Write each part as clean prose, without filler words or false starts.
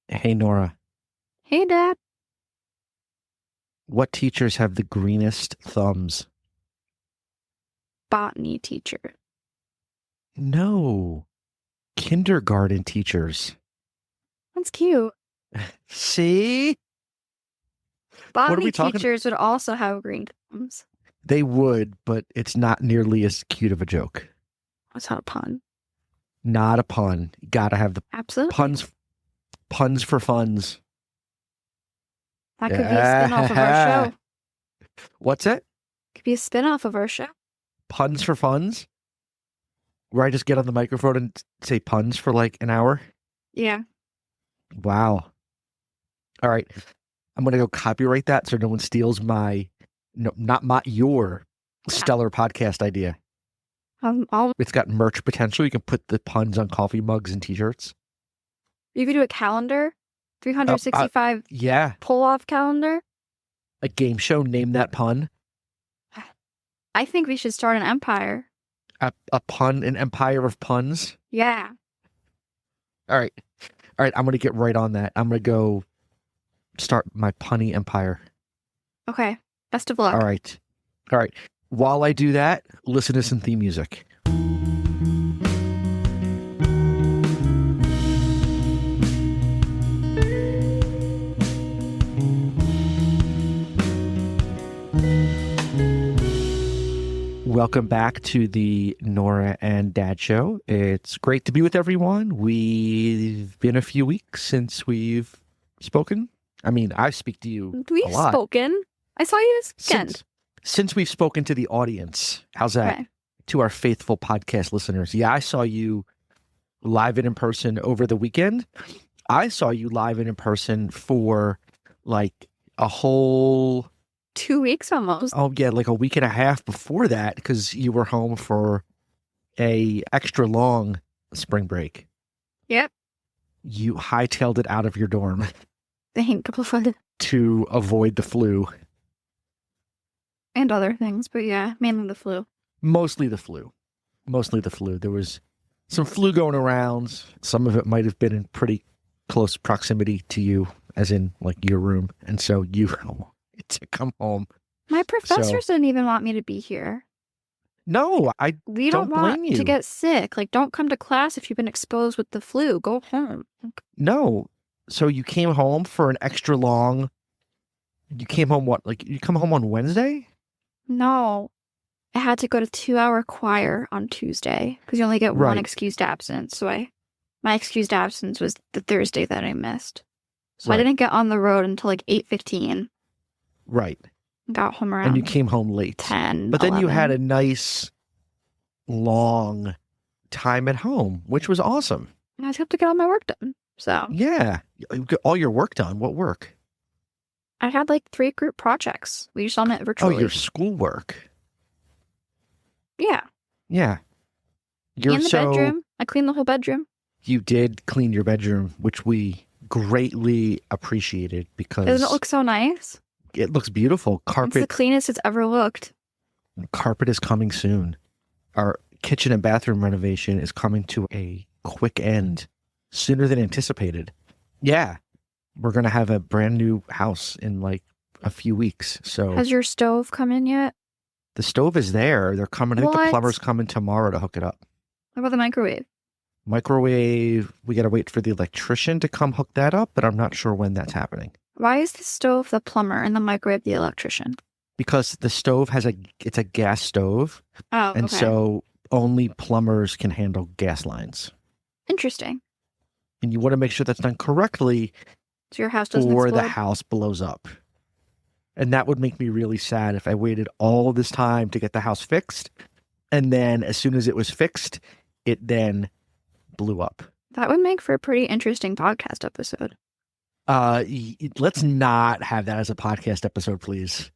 Hey, Nora, Hey, Dad. what teachers have the greenest thumbs? Botany teacher. No, kindergarten teachers. That's cute. See? What are Botany we talking? teachers would also have green thumbs. They would, but it's not nearly as cute of a joke. That's not a pun. Not a pun. You gotta have the Absolutely. puns for funds. That could be a spin-off of our show. What's it? Could be a spin-off of our show. Puns for funds? Where I just get on the microphone and say puns for like an hour? Yeah. Wow. All right. I'm gonna go copyright that so no one steals your stellar podcast idea. You It's got merch potential. You can put the puns on coffee mugs and t-shirts. could do a calendar. 365 Yeah. pull-off calendar. A game show. Name that pun. I think we should start an empire. A pun, an empire of puns. Yeah. All right. All right. I'm going to get right on that. I'm going to go start my punny empire. Okay. Best of luck. All right. All right. While I do that, listen to some theme music. Welcome back to the Norah and Dad show. It's great to be with everyone. We've been a few weeks since we've spoken. I mean, I speak to you We've a lot. spoken. I saw you this weekend. Since we've spoken to the audience. How's that? Okay. To our faithful podcast listeners. Yeah, I saw you live and in person over the weekend. I saw you live and in person for like a whole 2 weeks almost. like a week and a half before that because you were home for a extra long spring break. Yep. You hightailed it out of your dorm Thank you. to avoid the flu. And other things, but yeah, mainly the flu. Mostly the flu. There was some flu going around. Some of it might have been in pretty close proximity to you, as in like your room. And so you had to come home. My professors didn't even want me to be here. No, I We don't don't want blame you. to get sick. Like, don't come to class if you've been exposed with the flu. Go home. No. So you came home for an extra long. You came home what? Like you come home on Wednesday? No. I had to go to 2-hour choir on Tuesday because you only get Right. one excused absence. So my excused absence was the Thursday that I missed. So I Right. didn't get on the road until like 8:15. Right. Got home around And you came home late. 10. But then you 11. had a nice long time at home, which was awesome. I just have to get all my work done. So Yeah. You got all your work done. What work? I had like 3 group projects. We just all met Oh, virtually. your schoolwork. Yeah. Yeah. And the bedroom. I cleaned the whole bedroom. You did clean your bedroom, which we greatly appreciated because Doesn't it look so nice? it looks beautiful. It's the cleanest it's ever looked. Carpet is coming soon. Our kitchen and bathroom renovation is coming to a quick end sooner than anticipated. Yeah. We're going to have a brand new house in like a few weeks. So Has your stove come in yet? the stove is there. They're coming. I think the What? plumber's coming tomorrow to hook it up. What about the microwave? Microwave, we got to wait for the electrician to come hook that up, but I'm not sure when that's happening. Why is the stove the plumber and the microwave the electrician? Because the stove it's a gas stove, Oh, and okay. so only plumbers can handle gas lines. Interesting. And you want to make sure that's done correctly So your house doesn't or explode? the house blows up. And that would make me really sad if I waited all this time to get the house fixed, and then as soon as it was fixed, it then blew up. That would make for a pretty interesting podcast episode. Let's not have that as a podcast episode, please.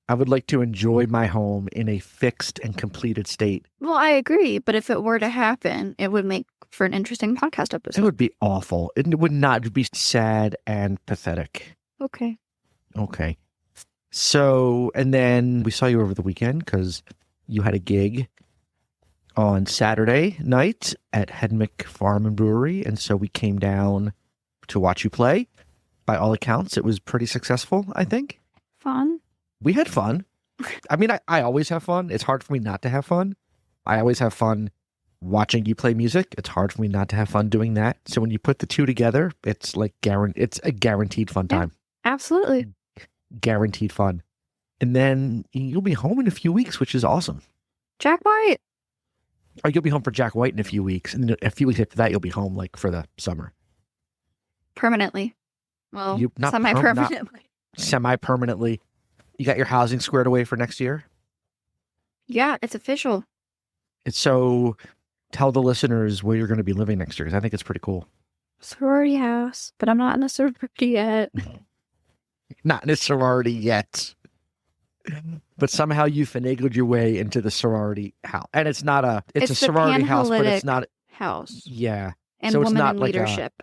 I would like to enjoy my home in a fixed and completed state. Well, I agree, but if it were to happen, it would make for an interesting podcast It episode. would be awful. It would not. It would be sad and pathetic. Okay. Okay. So, and then we saw you over the weekend because you had a gig on Saturday night at Hedmick Farm and Brewery. And so we came down to watch you play. By all accounts, it was pretty successful, I think. Fun. We had fun. I mean, I always have fun. It's hard for me not to have fun. I always have fun watching you play music. It's hard for me not to have fun doing that. So when you put the two together, it's like it's a guaranteed fun time. Absolutely. Guaranteed fun. And then you'll be home in a few weeks, which is awesome. Jack White. Or you'll be home for Jack White in a few weeks. And a few weeks after that, you'll be home like for the summer. Permanently. Well, Not semi-permanently. Semi-permanently. You got your housing squared away for next year? Yeah, it's official. So tell the listeners where you're going to be living next year, because I think it's pretty cool. Sorority house, but I'm not in a sorority yet. Not in a sorority yet. But somehow you finagled your way into the sorority house. And it's a sorority house, but it's not house. Yeah. And so it's women not in like leadership.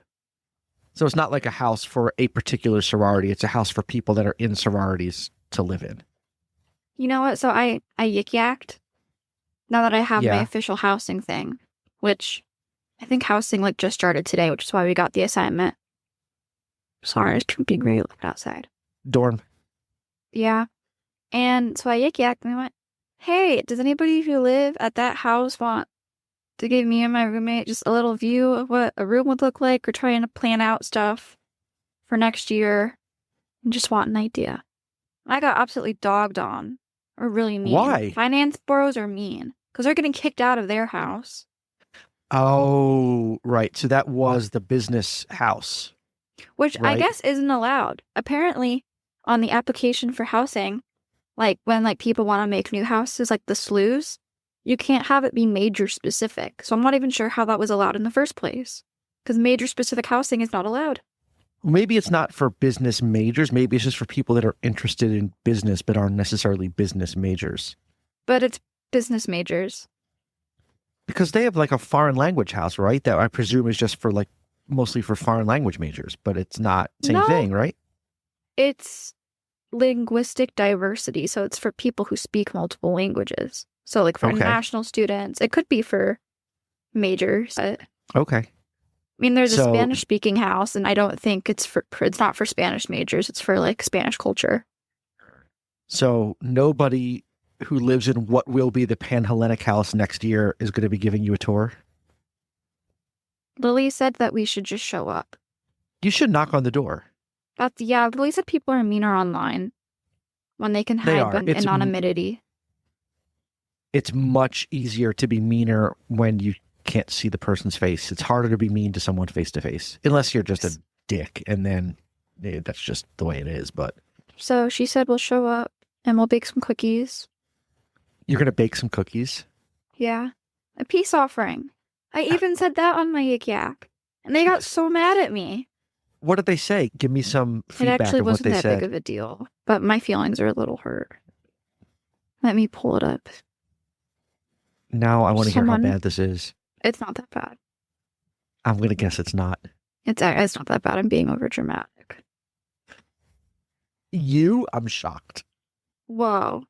So it's not like a house for a particular sorority. It's a house for people that are in sororities to live in. You know what? So I yik-yacked now that I have my Yeah. official housing thing, which I think housing like just started today, which is why we got the assignment. Sorry, it's being great outside. Dorm. Yeah. And so I yik-yacked and I went, hey, does anybody who live at that house want to give me and my roommate just a little view of what a room would look like? We're trying to plan out stuff for next year and just want an idea. I got absolutely dogged on, or really mean. Why? Finance bros are mean because they're getting kicked out of their house. Oh, right. So that was the business house. Which Right. I guess isn't allowed. Apparently, on the application for housing, like when like people want to make new houses, like the sloughs, you can't have it be major specific. So I'm not even sure how that was allowed in the first place. Because major specific housing is not allowed. Maybe it's not for business majors. Maybe it's just for people that are interested in business but aren't necessarily business majors. But it's business majors. Because they have like a foreign language house, right? That I presume is just for like mostly for foreign language majors, but it's not same No. thing, right? It's linguistic diversity. So it's for people who speak multiple languages. So like for Okay. international students, it could be for majors. But Okay. I mean, there's a So- Spanish speaking house, and I don't think it's not for Spanish majors. It's for like Spanish culture. So nobody who lives in what will be the Pan-Hellenic house next year is going to be giving you a tour? Lily said that we should just show up. You should knock on the door. Yeah, Lily said people are meaner online when they can They hide are. behind It's anonymity. It's much easier to be meaner when you can't see the person's face. It's harder to be mean to someone face to face, unless you're just a dick, and then that's just the way it is. But So she said we'll show up and we'll bake some cookies. you're going to bake some cookies. Yeah. A peace offering. I even said that on my yik yak. And they got so mad at me. What did they say? Give me some It feedback actually of what wasn't they that said. big of a deal. But my feelings are a little hurt. Let me pull it up. Now I want to hear how Someone- bad this is. It's not that bad. I'm going to guess it's not. It's not that bad. I'm being over dramatic. I'm shocked. Whoa.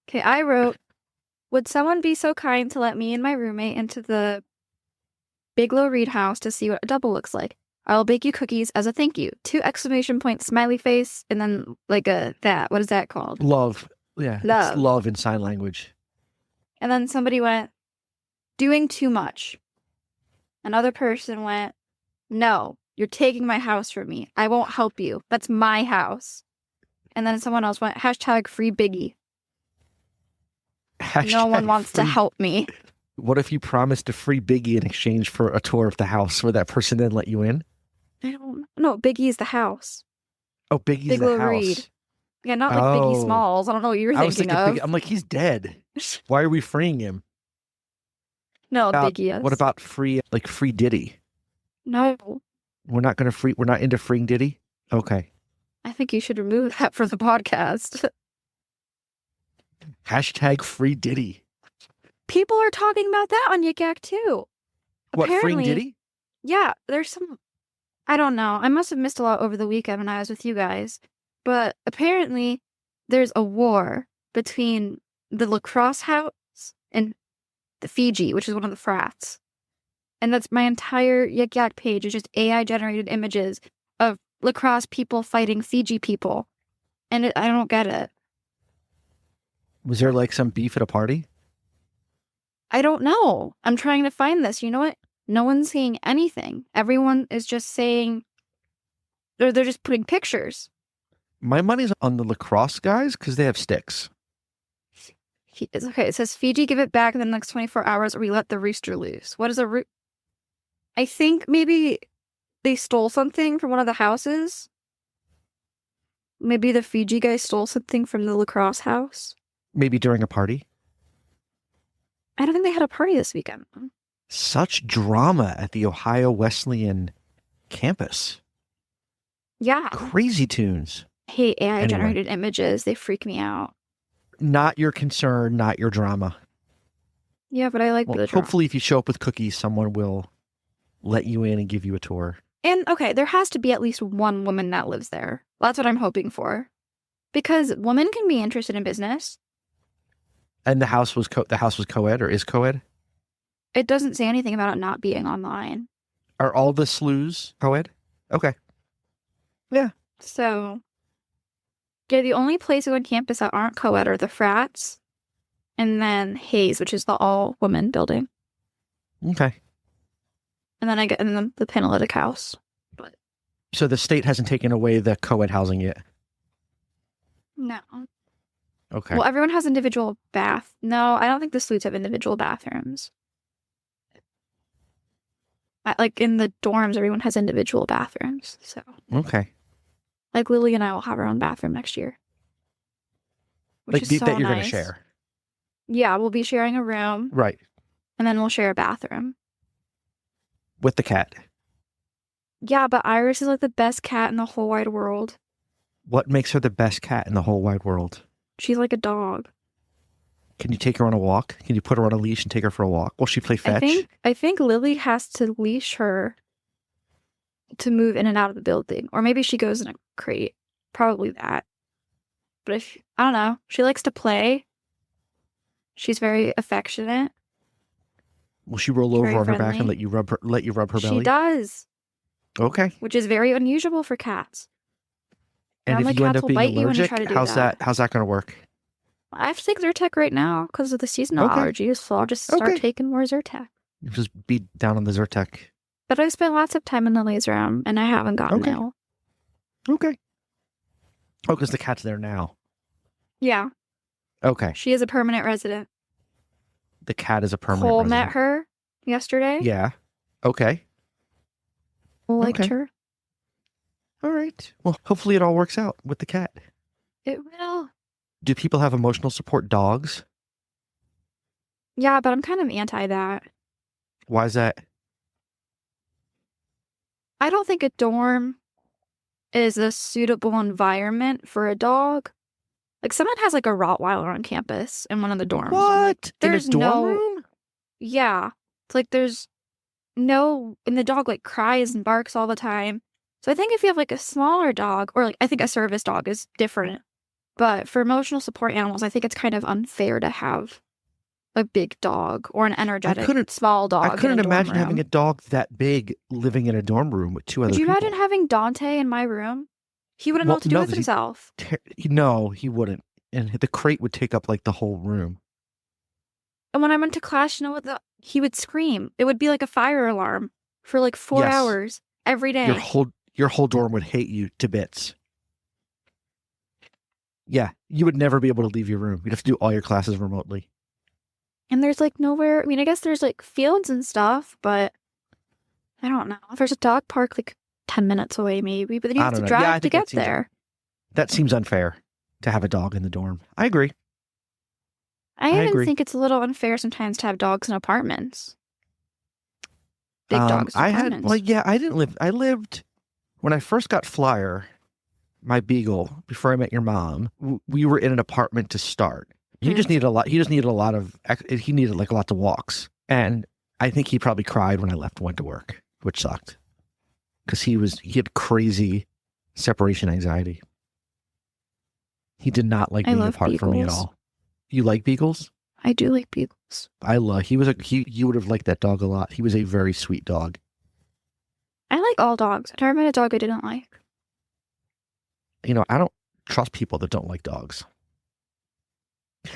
Okay, I wrote, would someone be so kind to let me and my roommate into the Biglow Reed house to see what a double looks like? I'll bake you cookies as a thank you. 2 exclamation point smiley face and then like what is that called? Love. Yeah. Love. It's love in sign language. And then somebody went, doing too much. Another person went, no, you're taking my house from me. I won't help you. That's my house. And then someone else went, hashtag free Biggie. No one Hashtag wants to free- help me. What if you promised a free Biggie in exchange for a tour of the house where that person then let you in? I don't know. Biggie is the house. Oh, Biggie's Biglow the house. Reed. Yeah, not like Biggie Oh. Smalls. I don't know what you're I was thinking thinking of. Biggie. I'm like, he's dead. Why are we freeing him? No, About- Biggie is. What about free Diddy? No, We're not into freeing Diddy? Okay. I think you should remove that from the podcast. Hashtag free Diddy. People are talking about that on Yik Yak too. What, freeing Apparently- Diddy? Yeah, there's some. I don't know. I must have missed a lot over the weekend when I was with you guys. But apparently, there's a war between the lacrosse house and the Fiji, which is one of the frats. And that's my entire Yik Yak page is just AI generated images of lacrosse people fighting Fiji people. And I don't get it. Was there like some beef at a party? I don't know. I'm trying to find this. You know what? No one's saying anything. Everyone is just saying, or they're just putting pictures. My money's on the lacrosse guys because they have sticks. It's okay. It says Fiji give it back in the next 24 hours or we let the rooster loose. What is a I think maybe they stole something from one of the houses. Maybe the Fiji guy stole something from the lacrosse house. Maybe during a party. I don't think they had a party this weekend. Such drama at the Ohio Wesleyan campus. Yeah. Crazy tunes. I hate AI-generated images. They freak me out. Not your concern, not your drama. Yeah, but I like the drama. Hopefully if you show up with cookies, someone will let you in and give you a tour. And, okay, there has to be at least one woman that lives there. That's what I'm hoping for. Because women can be interested in business. And the house was co-ed or is co-ed? It doesn't say anything about it not being online. Are all the SLUs co-ed? Okay. Yeah. So, yeah, the only places on campus that aren't co-ed are the frats, and then Hayes, which is the all-women building. Okay. And then I get in the Panalytic house. But so the state hasn't taken away the co-ed housing yet? No. Okay. Well, everyone has individual bath. No, I don't think the suites have individual bathrooms. Like in the dorms, everyone has individual bathrooms. So. Okay. Like Lily and I will have our own bathroom next year. Which is so that you're going to share. Yeah, we'll be sharing a room. Right. And then we'll share a bathroom. With the cat. Yeah, but Iris is like the best cat in the whole wide world. What makes her the best cat in the whole wide world? She's like a dog. Can you take her on a walk? Can you put her on a leash and take her for a walk? Will she play fetch? I think Lily has to leash her to move in and out of the building. Or maybe she goes in a crate. Probably that. But I don't know. She likes to play. She's very affectionate. Will she roll over on her back and let you rub her belly? She does. Okay. Which is very unusual for cats. And if you end up being allergic, how's that going to work? I have to take Zyrtec right now because of the seasonal allergies, so I'll just start taking more Zyrtec. You just beat down on the Zyrtec. But I spent lots of time in the laser room, and I haven't gotten ill. Okay. Oh, because the cat's there now. Yeah. Okay. She is a permanent resident. The cat is a permanent Cole resident. met her yesterday. Yeah. Okay. Liked her. All right. Well, hopefully it all works out with the cat. It will. Do people have emotional support dogs? Yeah, but I'm kind of anti that. Why is that? I don't think a dorm is a suitable environment for a dog. Like, someone has like a Rottweiler on campus in one of the dorms. What? Like, there's in a dorm room? Yeah. It's like there's no, and the dog like cries and barks all the time. So I think if you have like a smaller dog, or like I think a service dog is different. But for emotional support animals, I think it's kind of unfair to have a big dog or an energetic small dog. I couldn't imagine having a dog that big living in a dorm room with two other people. Would you imagine having Dante in my room? He wouldn't know what to do with himself. No, he wouldn't. And the crate would take up like the whole room. And when I went to class, you know what? He would scream. It would be like a fire alarm for like 4 hours every day. Your whole dorm would hate you to bits. Yeah, you would never be able to leave your room. You'd have to do all your classes remotely. And there's like nowhere. I mean, I guess there's like fields and stuff, but I don't know. There's a dog park like 10 minutes away, maybe, but then you have to drive to get there. That seems unfair to have a dog in the dorm. I agree. I even think it's a little unfair sometimes to have dogs in apartments. Big dogs in apartments. I lived, when I first got Flyer, my beagle, before I met your mom, we were in an apartment to start. He just needed a lot. He needed like lots of walks. And I think he probably cried when I left and went to work, which sucked. Because he had crazy separation anxiety. He did not like being apart from me at all. You like beagles? I do like beagles. You would have liked that dog a lot. He was a very sweet dog. I like all dogs. I never met a dog I didn't like. I don't trust people that don't like dogs.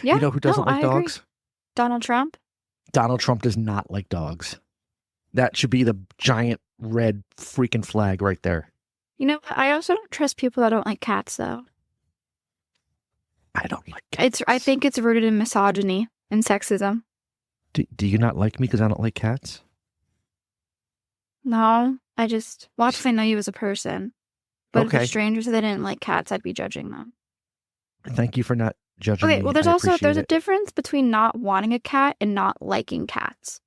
Yeah, You know who doesn't like I agree. dogs? Donald Trump. Donald Trump does not like dogs. That should be the giant red freaking flag right there. You know, I also don't trust people that don't like cats, though. I don't like cats. I think it's rooted in misogyny and sexism. Do you not like me because I don't like cats? No, well, obviously I know you as a person. But if Okay. a stranger said they didn't like cats, I'd be judging them. Thank you for not judging Okay, me. well, there's I a it. difference between not wanting a cat and not liking cats.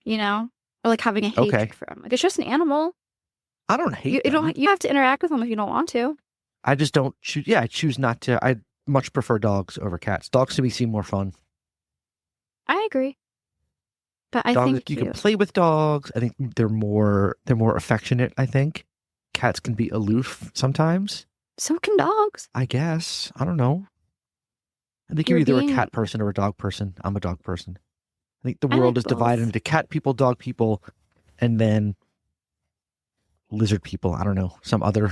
You know? Or like having a hatred for them. Like, it's just an animal. I don't hate them. You have to interact with them if you don't want to. I just don't choose. Yeah, I choose not to. I much prefer dogs over cats. Dogs to me seem more fun. I agree. But I dogs, think you can play with dogs. I think they're more affectionate, I think. Cats can be aloof sometimes. So can dogs. I guess. I don't know. I think you're either a cat person or a dog person. I'm a dog person. I think the world is divided into cat people, dog people, and then lizard people. I don't know. Some other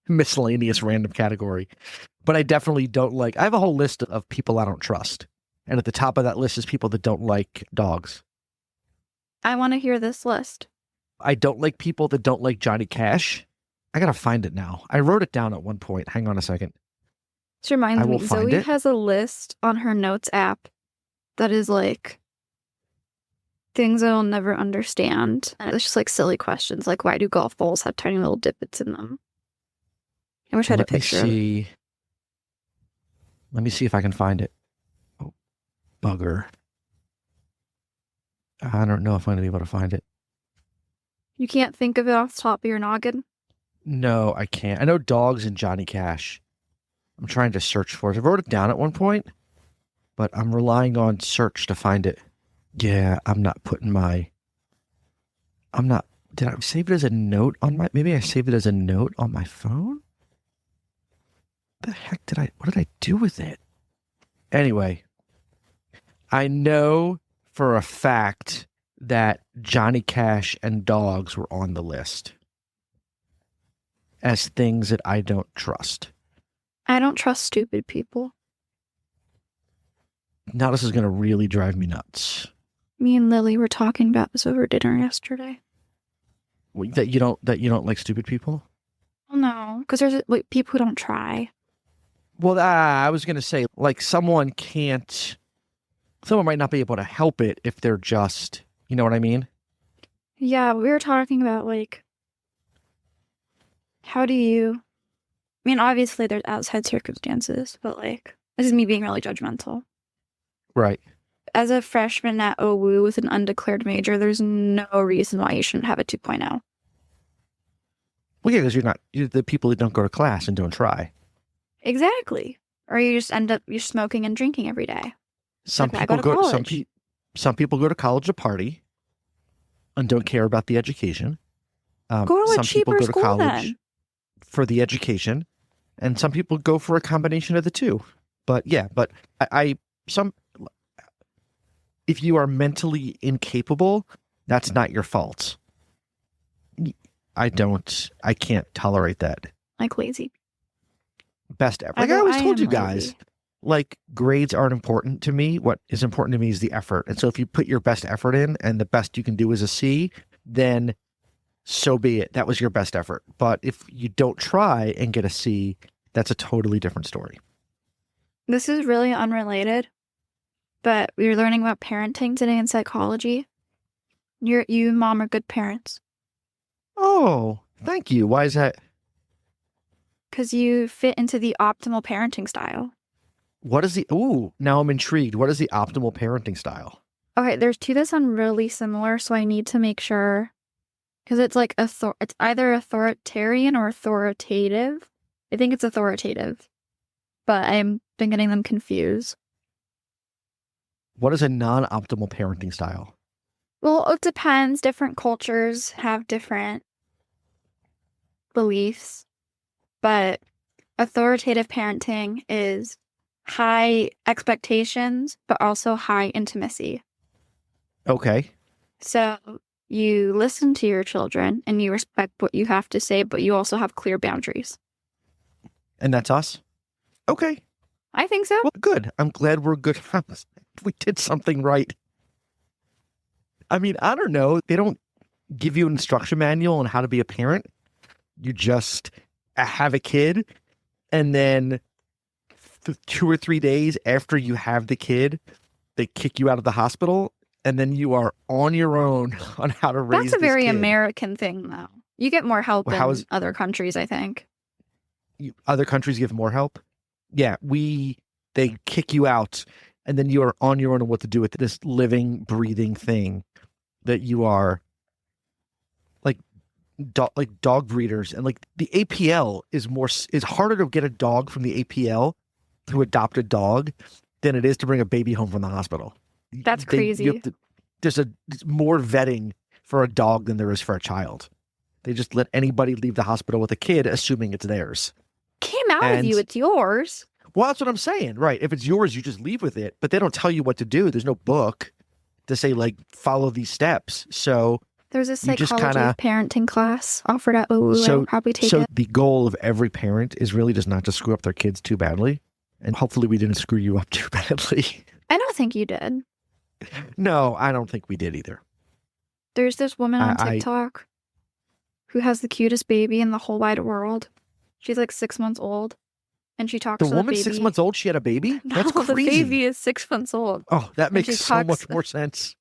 miscellaneous random category. But I definitely don't like... I have a whole list of people I don't trust. And at the top of that list is people that don't like dogs. I want to hear this list. I don't like people that don't like Johnny Cash. I gotta find it now. I wrote it down at one point. Hang on a second. This reminds me, Zoe has a list on her notes app that is like things I'll never understand. And it's just like silly questions, like why do golf balls have tiny little divots in them? I wish I had a picture of it. Let me see if I can find it. Oh, bugger. I don't know if I'm going to be able to find it. You can't think of it off the top of your noggin? No, I can't. I know dogs and Johnny Cash. I'm trying to search for it. I wrote it down at one point, but I'm relying on search to find it. Yeah, I'm not putting my... Did I save it as a note on my... Maybe I saved it as a note on my phone? The heck what did I do with it? Anyway, I know for a fact that Johnny Cash and dogs were on the list as things that I don't trust. I don't trust stupid people. Now this is going to really drive me nuts. Me and Lily were talking about this over dinner yesterday. That you don't like stupid people? Well, no, because there's people who don't try. Well, I was going to say, like, someone might not be able to help it if they're just, you know what I mean? Yeah, we were talking about, like, how do you... I mean, obviously there's outside circumstances, but, like, this is me being really judgmental. Right. As a freshman at OWU with an undeclared major, there's no reason why you shouldn't have a 2.0. Well, yeah, because you're the people that don't go to class and don't try. Exactly. Or you just end up smoking and drinking every day. Some people go to college to party and don't care about the education. Go to a cheaper school then. For the education, and some people go for a combination of the two. But yeah, if you are mentally incapable, that's not your fault. I can't tolerate that. Like lazy. Best ever. Like I always told you guys, like grades aren't important to me. What is important to me is the effort. And so if you put your best effort in and the best you can do is a C, then so be it. That was your best effort. But if you don't try and get a C, that's a totally different story. This is really unrelated, but we were learning about parenting today in psychology. You and Mom are good parents. Oh, thank you. Why is that? Because you fit into the optimal parenting style. Now I'm intrigued. What is the optimal parenting style? Okay, there's two that sound really similar, so I need to make sure. Because it's like it's either authoritarian or authoritative. I think it's authoritative. But I've been getting them confused. What is a non-optimal parenting style? Well, it depends. Different cultures have different beliefs. But authoritative parenting is high expectations, but also high intimacy. Okay. So you listen to your children and you respect what you have to say, but you also have clear boundaries. And that's us? Okay. I think so. Well, good. I'm glad we're good. We did something right. I mean, I don't know. They don't give you an instruction manual on how to be a parent. You just have a kid, and then 2 or 3 days after you have the kid, they kick you out of the hospital, and then you are on your own on how to raise this kid. That's a very American thing, though. You get more help Well, in other countries, I think. Other countries give more help? Yeah, they kick you out, and then you are on your own on what to do with this living, breathing thing that you are, like dog breeders. And like the APL is harder to get a dog from the APL to adopt a dog than it is to bring a baby home from the hospital. That's crazy. There's more vetting for a dog than there is for a child. They just let anybody leave the hospital with a kid, assuming it's theirs. Came out with you, it's yours. Well, that's what I'm saying, right? If it's yours, you just leave with it. But they don't tell you what to do. There's no book to say, like, follow these steps. So there's a psychology of parenting class offered at OU. I would probably take it. So the goal of every parent is really just not to screw up their kids too badly. And hopefully we didn't screw you up too badly. I don't think you did. No, I don't think we did either. There's this woman on TikTok who has the cutest baby in the whole wide world. She's like 6 months old. And she talks to the baby. The woman's 6 months old? She had a baby? No, that's crazy. The baby is 6 months old. Oh, that makes so much more sense.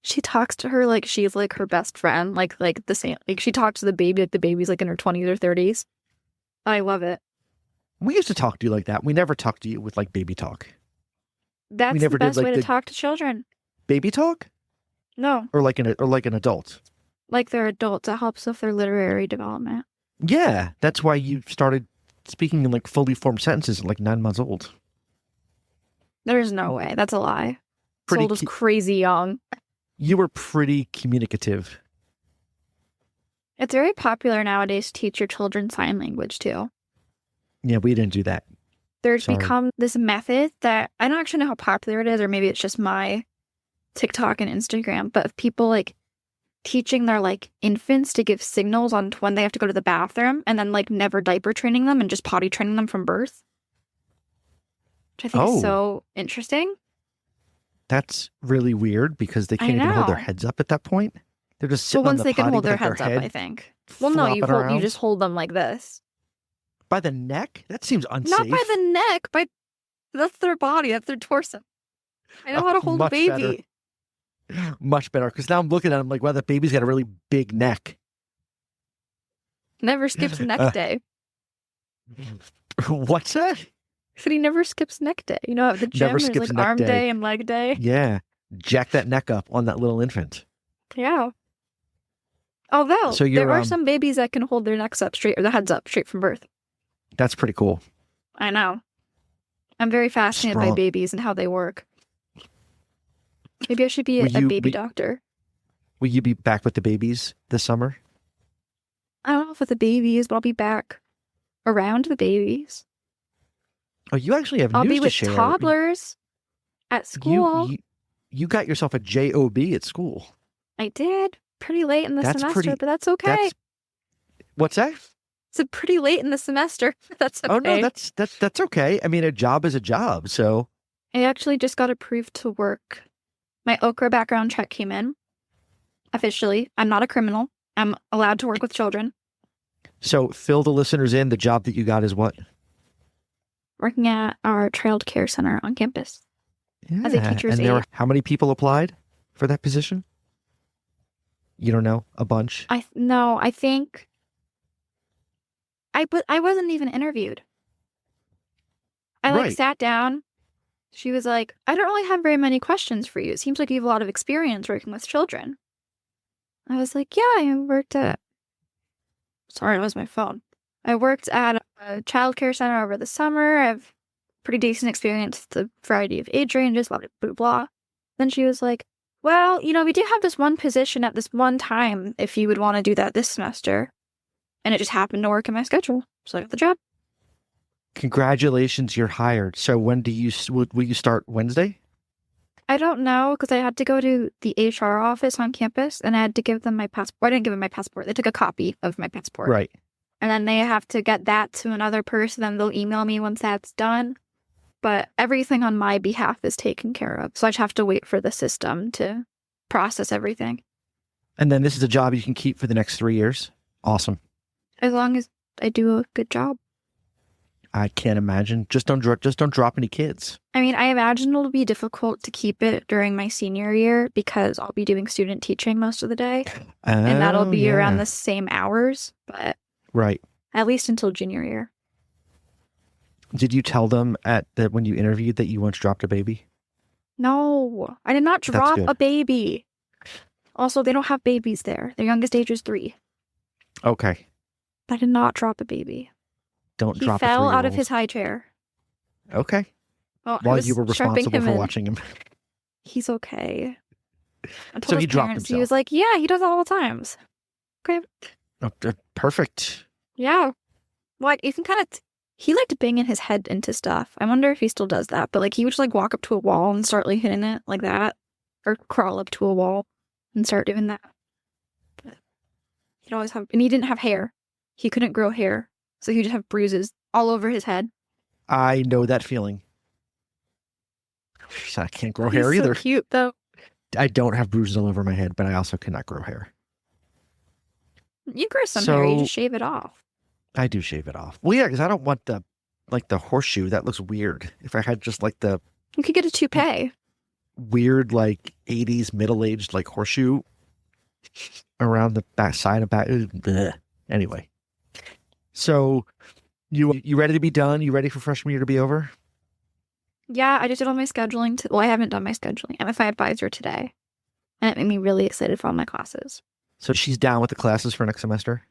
She talks to her like she's like her best friend. Like the same. Like she talks to the baby like the baby's like in her 20s or 30s. I love it. We used to talk to you like that. We never talked to you with like baby talk. That's the best way to talk to children. Baby talk? No. Or like an adult. Like they're adults. It helps with their literary development. Yeah, that's why you started speaking in like fully formed sentences at like 9 months old. There's no way. That's a lie. Sold is crazy young. You were pretty communicative. It's very popular nowadays to teach your children sign language too. Yeah, we didn't do that. There's become this method that I don't actually know how popular it is, or maybe it's just my TikTok and Instagram, but of people like teaching their like infants to give signals on when they have to go to the bathroom, and then like never diaper training them and just potty training them from birth. Which I think is so interesting. That's really weird because they can't even hold their heads up at that point. They're just sitting on the potty. Once they can hold their heads up, I think. Well, no, you just hold them like this. By the neck? That seems unsafe. Not by the neck. That's their body. That's their torso. I know how to hold a baby. Much better. Because now I'm looking at him like, wow, that baby's got a really big neck. Never skips neck day. What's that? Said he never skips neck day. You know, at the gym, there's like arm day and leg day. Yeah. Jack that neck up on that little infant. Yeah. Although, there are some babies that can hold their necks up straight, or their heads up straight from birth. That's pretty cool. I know. I'm very fascinated by babies and how they work. Maybe I should be a baby doctor. Will you be back with the babies this summer? I don't know if with the babies, but I'll be back around the babies. Oh, you actually have news to share. I'll be with toddlers at school. You got yourself a job at school. I did. Pretty late in the semester, but that's okay. What's that? It's pretty late in the semester. That's okay. Oh, no, that's okay. I mean, a job is a job, so. I actually just got approved to work. My Okra background check came in. Officially, I'm not a criminal. I'm allowed to work with children. So, fill the listeners in. The job that you got is what? Working at our child care center on campus. Yeah. As a teacher's aide. How many people applied for that position? You don't know? A bunch? No, I think... I wasn't even interviewed. I sat down. She was like, I don't really have very many questions for you. It seems like you have a lot of experience working with children. I was like, yeah, I worked at... Sorry, it was my phone. I worked at a child care center over the summer. I have pretty decent experience with the variety of age ranges, blah, blah, blah, blah. Then she was like, well, you know, we do have this one position at this one time if you would want to do that this semester. And it just happened to work in my schedule. So I got the job. Congratulations, you're hired. So when will you start Wednesday? I don't know because I had to go to the HR office on campus and I had to give them my passport. I didn't give them my passport. They took a copy of my passport. Right. And then they have to get that to another person and they'll email me once that's done. But everything on my behalf is taken care of. So I just have to wait for the system to process everything. And then this is a job you can keep for the next 3 years. Awesome. As long as I do a good job. I can't imagine. Just don't drop any kids. I mean, I imagine it'll be difficult to keep it during my senior year because I'll be doing student teaching most of the day. And that'll be around the same hours, but right. At least until junior year. Did you tell them when you interviewed that you once dropped a baby? No, I did not drop a baby. Also, they don't have babies there. Their youngest age is 3. Okay. I did not drop a baby. Don't he drop a 3-year-old. He fell out of his high chair. Okay. Well, while you were responsible for watching him. He's okay. So he dropped himself. He was like, yeah, he does it all the times. Okay. Oh, perfect. Yeah. Like, you can kind of... He liked banging his head into stuff. I wonder if he still does that. But, like, he would just, like, walk up to a wall and start, like, hitting it like that. Or crawl up to a wall and start doing that. But he'd always have... And he didn't have hair. He couldn't grow hair. So he'd just have bruises all over his head. I know that feeling. I can't grow hair either. So cute, though. I don't have bruises all over my head, but I also cannot grow hair. You grow some hair, you just shave it off. I do shave it off. Well, yeah, because I don't want the horseshoe. That looks weird. If I had just like the... You could get a toupee. Weird, like, 80s middle-aged, like, horseshoe around the back side of back. Bleh. Anyway. So, you ready to be done? You ready for freshman year to be over? Yeah, I just did all my scheduling. Well, I haven't done my scheduling. I'm a FI advisor today. And it made me really excited for all my classes. So she's down with the classes for next semester?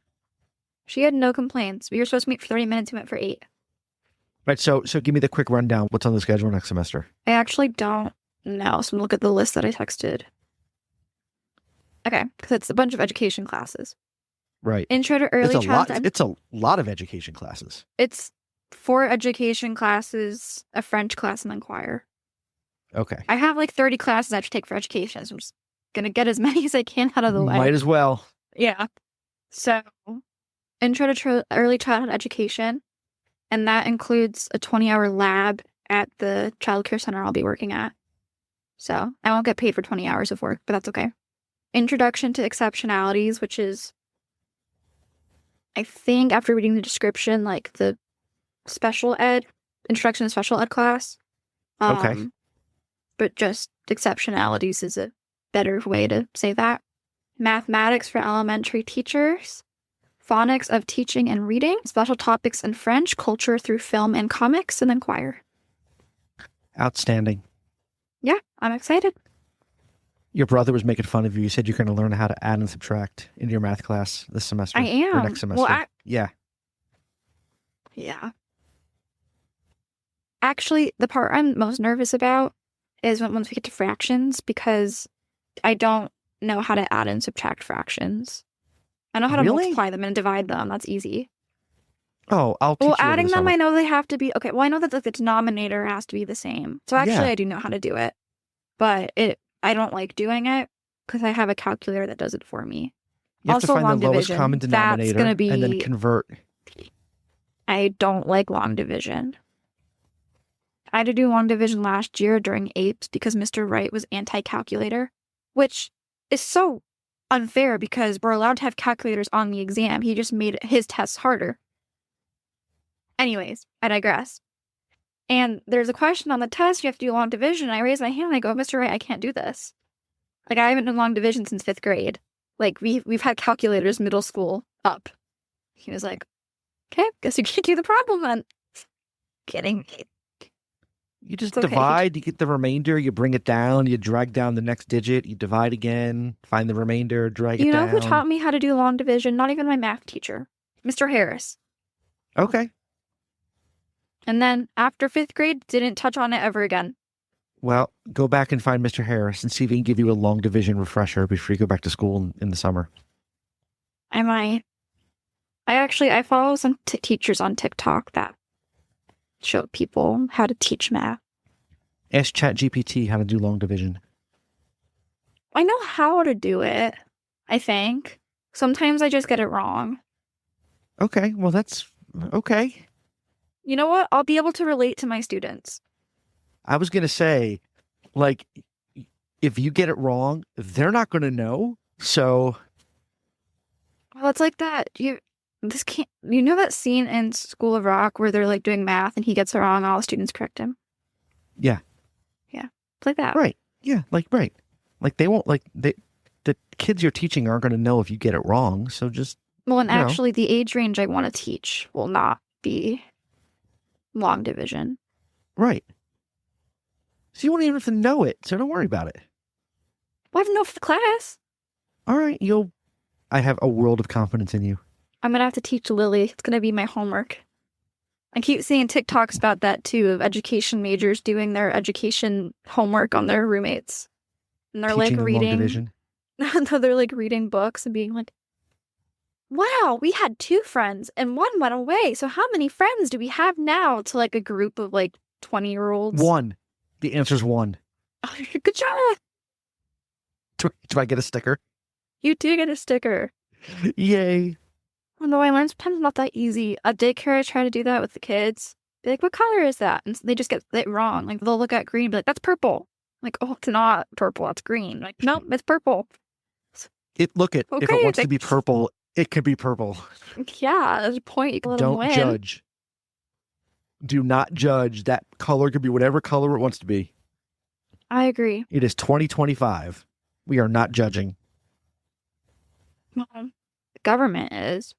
She had no complaints. We were supposed to meet for 30 minutes. We went for 8. Right, so give me the quick rundown. What's on the schedule next semester? I actually don't know. So look at the list that I texted. Okay, because it's a bunch of education classes. Right. Intro to early childhood. It's a lot of education classes. It's 4 education classes, a French class, and then choir. Okay. I have like 30 classes I have to take for education, so I'm just going to get as many as I can out of the way. Might as well. Yeah. So, intro to early childhood education, and that includes a 20-hour lab at the child care center I'll be working at. So, I won't get paid for 20 hours of work, but that's okay. Introduction to exceptionalities, which is, I think after reading the description, like the introduction to special ed class. Okay. But just exceptionalities is a better way to say that. Mathematics for elementary teachers. Phonics of teaching and reading. Special topics in French, culture through film and comics, and then choir. Outstanding. Yeah, I'm excited. Your brother was making fun of you. You said you're going to learn how to add and subtract in your math class this semester. I am. Or next semester. Well, yeah. Yeah. Actually, the part I'm most nervous about is once we get to fractions, because I don't know how to add and subtract fractions. I know how to multiply them and divide them. That's easy. Oh, I'll teach you. Well, adding them, I know they have to be... Okay, well, I know that the denominator has to be the same. So actually, I do know how to do it. But I don't like doing it because I have a calculator that does it for me. You have also, to find the lowest division. common denominator That's gonna be... and then convert. I don't like long division. I had to do long division last year during APES because Mr. Wright was anti-calculator, which is so unfair because we're allowed to have calculators on the exam. He just made his tests harder. Anyways, I digress. And there's a question on the test, you have to do long division. I raise my hand and I go, Mr. Wright, I can't do this. Like, I haven't done long division since 5th grade. Like, we've had calculators middle school up. He was like, okay, guess you can't do the problem then. Kidding. You just divide, you get the remainder, you bring it down, you drag down the next digit, you divide again, find the remainder, drag it down. You know who taught me how to do long division? Not even my math teacher. Mr. Harris. Okay. And then after 5th grade, didn't touch on it ever again. Well, go back and find Mr. Harris and see if he can give you a long division refresher before you go back to school in the summer. I might. I follow some teachers on TikTok that show people how to teach math. Ask ChatGPT how to do long division. I know how to do it, I think. Sometimes I just get it wrong. Okay, well, that's okay. You know what? I'll be able to relate to my students. I was going to say, like, if you get it wrong, they're not going to know. So, Well, it's like that. You know that scene in School of Rock where they're like doing math and he gets it wrong, all the students correct him? yeah. Yeah. It's like that. Right. Yeah, right. Like they won't the kids you're teaching aren't going to know if you get it wrong. So just Well, and you know, actually the age range I want to teach will not be long division. right. So you won't even have to know it. So don't worry about it. Well, I have to know for the class. All right, I have a world of confidence in you. I'm gonna have to teach Lily. It's gonna be my homework. I keep seeing TikToks about that too, of education majors doing their education homework on their roommates. And they're Teaching like them long reading division. no, they're like reading books and being like, wow, we had 2 friends and one went away. So how many friends do we have now? To like a group of like 20-year-olds. 1. The answer's 1. Good job. Do I get a sticker? You do get a sticker. Yay. Although I learned sometimes it's not that easy. At daycare, I try to do that with the kids. Be like, what color is that? And they just get it wrong. Like, they'll look at green and be like, that's purple. I'm like, oh, it's not purple. That's green. Like, no, it's purple. If Okay, it wants to be purple, it can be purple. Yeah, there's a point. You can let them Don't win. judge. Do not judge. That color could be whatever color it wants to be. I agree. It is 2025. We are not judging. The government is.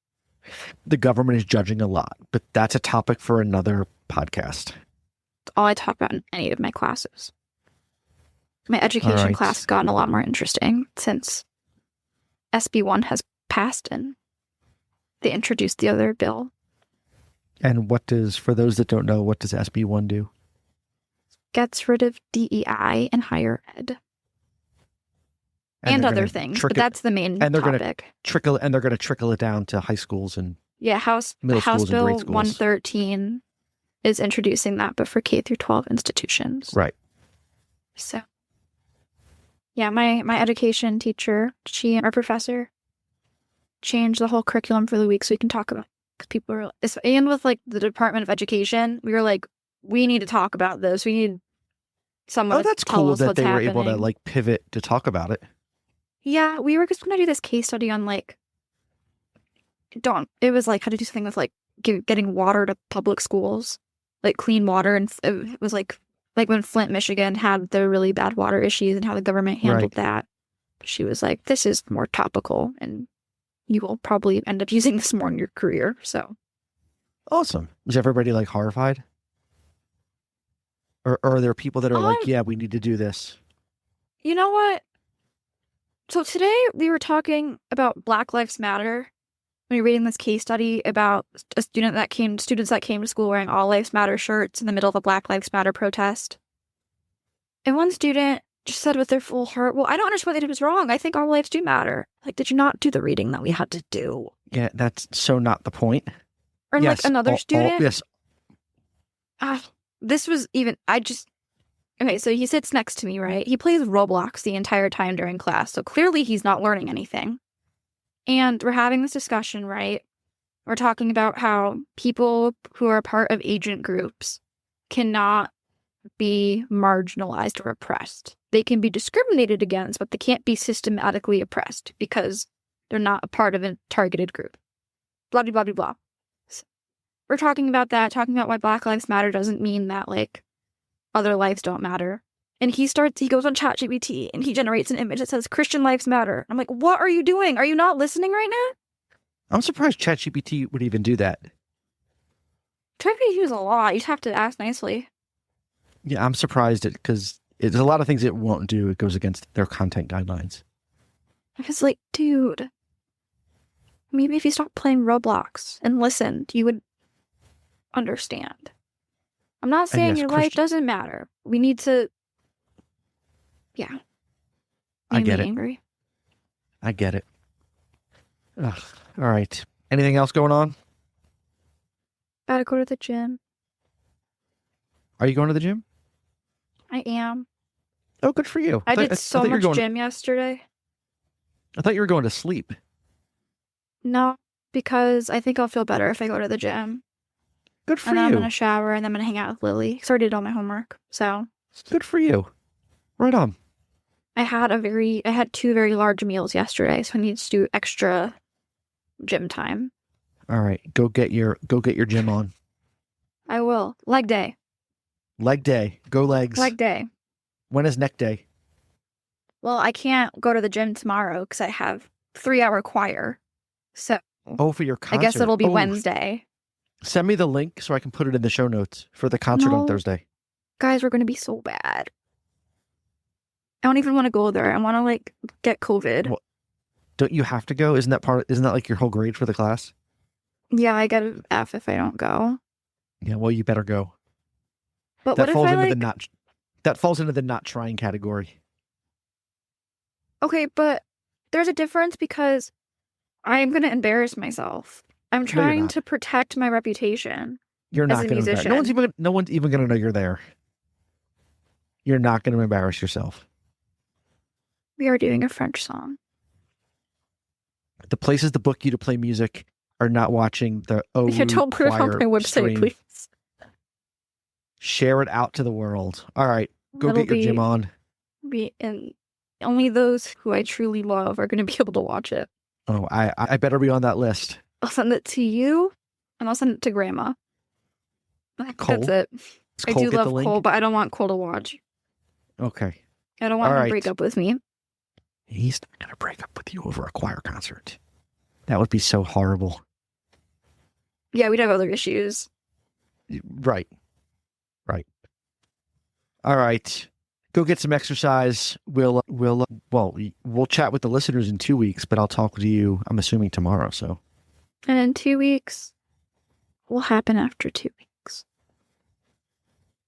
The government is judging a lot, but that's a topic for another podcast. It's all I talk about in any of my classes. My education class has gotten a lot more interesting since SB1 has passed and they introduced the other bill. And for those that don't know, what does SB1 do? Gets rid of DEI in higher ed. And other things, but that's the main topic. They're going to trickle it down to high schools and House Bill and 113 is introducing that, but for K through 12 institutions. Right. So, yeah, my education teacher, our professor, changed the whole curriculum for the week so we can talk about it. Because people were, and with like the Department of Education, we were like, we need to talk about this. We need someone. Oh, that's cool that they were able to like pivot to talk about it. Yeah, we were just going to do this case study on like, it was like how to do something with like getting water to public schools, like clean water. And it was like when Flint, Michigan had the really bad water issues and how the government handled that. She was like, this is more topical and you will probably end up using this more in your career. So awesome. Was everybody like horrified? Or are there people that are like, yeah, we need to do this? You know what? So today we were talking about Black Lives Matter. We were reading this case study about students that came to school wearing All Lives Matter shirts in the middle of a Black Lives Matter protest. And one student just said with their full heart, well, I don't understand what they did was wrong. I think all lives do matter. Like, did you not do the reading that we had to do? Yeah, that's so not the point. Or yes, like another student. Yes. This was even, okay, so he sits next to me, right? He plays Roblox the entire time during class. So clearly he's not learning anything. And we're having this discussion, right? We're talking about how people who are part of agent groups cannot be marginalized or oppressed. They can be discriminated against, but they can't be systematically oppressed because they're not a part of a targeted group. Blah, blah, blah, blah, blah. So we're talking about that, talking about why Black Lives Matter doesn't mean that, like, other lives don't matter. And he goes on ChatGPT and he generates an image that says Christian lives matter. I'm like, what are you doing? Are you not listening right now? I'm surprised ChatGPT would even do that. ChatGPT uses a lot. You'd have to ask nicely. Yeah, I'm surprised because there's a lot of things it won't do. It goes against their content guidelines. I was like, dude, maybe if you stopped playing Roblox and listened, you would understand. I'm not saying your life doesn't matter. We need to... Yeah. I get it. Angry. I get it. Ugh. All right. Anything else going on? Gotta go to the gym. Are you going to the gym? I am. Oh, good for you. I did I so thought you were much going. gym yesterday. I thought you were going to sleep. No, because I think I'll feel better if I go to the gym. Good for And then I'm you. gonna shower and then I'm gonna hang out with Lily. Because I already did all my homework. So Good for you. Right on. I had 2 very large meals yesterday, so I need to do extra gym time. All right, go get your gym on. I will. Leg day. Leg day. Go legs. Leg day. When is neck day? Well, I can't go to the gym tomorrow because I have 3-hour choir. So Oh, for your concert. I guess it'll be Oh, Wednesday. Send me the link so I can put it in the show notes for the concert on No. Thursday. Guys, we're gonna be so bad. I don't even want to go there. I want to like get COVID. Well, don't you have to go? Isn't that like your whole grade for the class? Yeah, I get an F if I don't go. Yeah, well, you better go. But That what if falls I into like? the not. That falls into the not trying category. Okay, but there's a difference because I'm gonna embarrass myself. I'm you're trying not. to protect my reputation. You're As not a going to embarrass. musician. No one's even going to know you're there. You're not going to embarrass yourself. We are doing a French song. The places to book you to play music are not watching the Yeah, don't put it on choir my website, stream. please. Share it out to the world. All right, go It'll get your gym on. And only those who I truly love are going to be able to watch it. Oh, I better be on that list. I'll send it to you, and I'll send it to Grandma. Cole? That's it. Does I Cole do get the love link? Cole, but I don't want Cole to watch. Okay. I don't want All him right. to break up with me. He's not going to break up with you over a choir concert. That would be so horrible. Yeah, we'd have other issues. Right. All right. Go get some exercise. We'll chat with the listeners in 2 weeks, but I'll talk to you, I'm assuming, tomorrow. So. And in 2 weeks, what will happen after 2 weeks?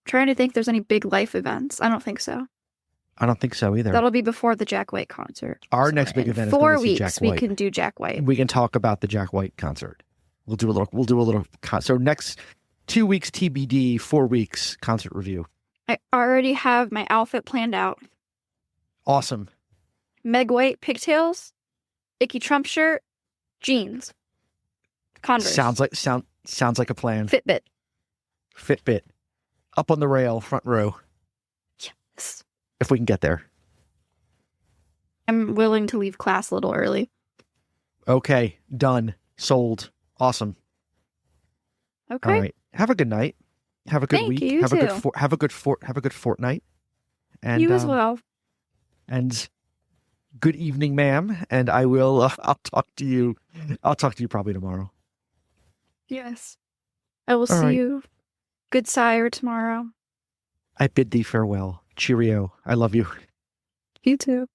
I'm trying to think if there's any big life events. I don't think so. I don't think so either. That'll be before the Jack White concert. Our next big in event is 4 going to see weeks. Jack White. We can do Jack White. We can talk about the Jack White concert. We'll do a little. So next 2 weeks TBD, 4 weeks concert review. I already have my outfit planned out. Awesome. Meg White pigtails, Icky Trump shirt, jeans, Converse. Sounds like a plan. Fitbit. Up on the rail, front row. Yes. If we can get there. I'm willing to leave class a little early. Okay, done. Sold. Awesome. Okay. All right. Have a good night. Have a good Thank week. you, have too. a good fortnight. And You as well. And good evening, ma'am. And I will. I'll talk to you. I'll talk to you probably tomorrow. Yes. I will All see right. you, good sire, tomorrow. I bid thee farewell. Cheerio. I love you. You too.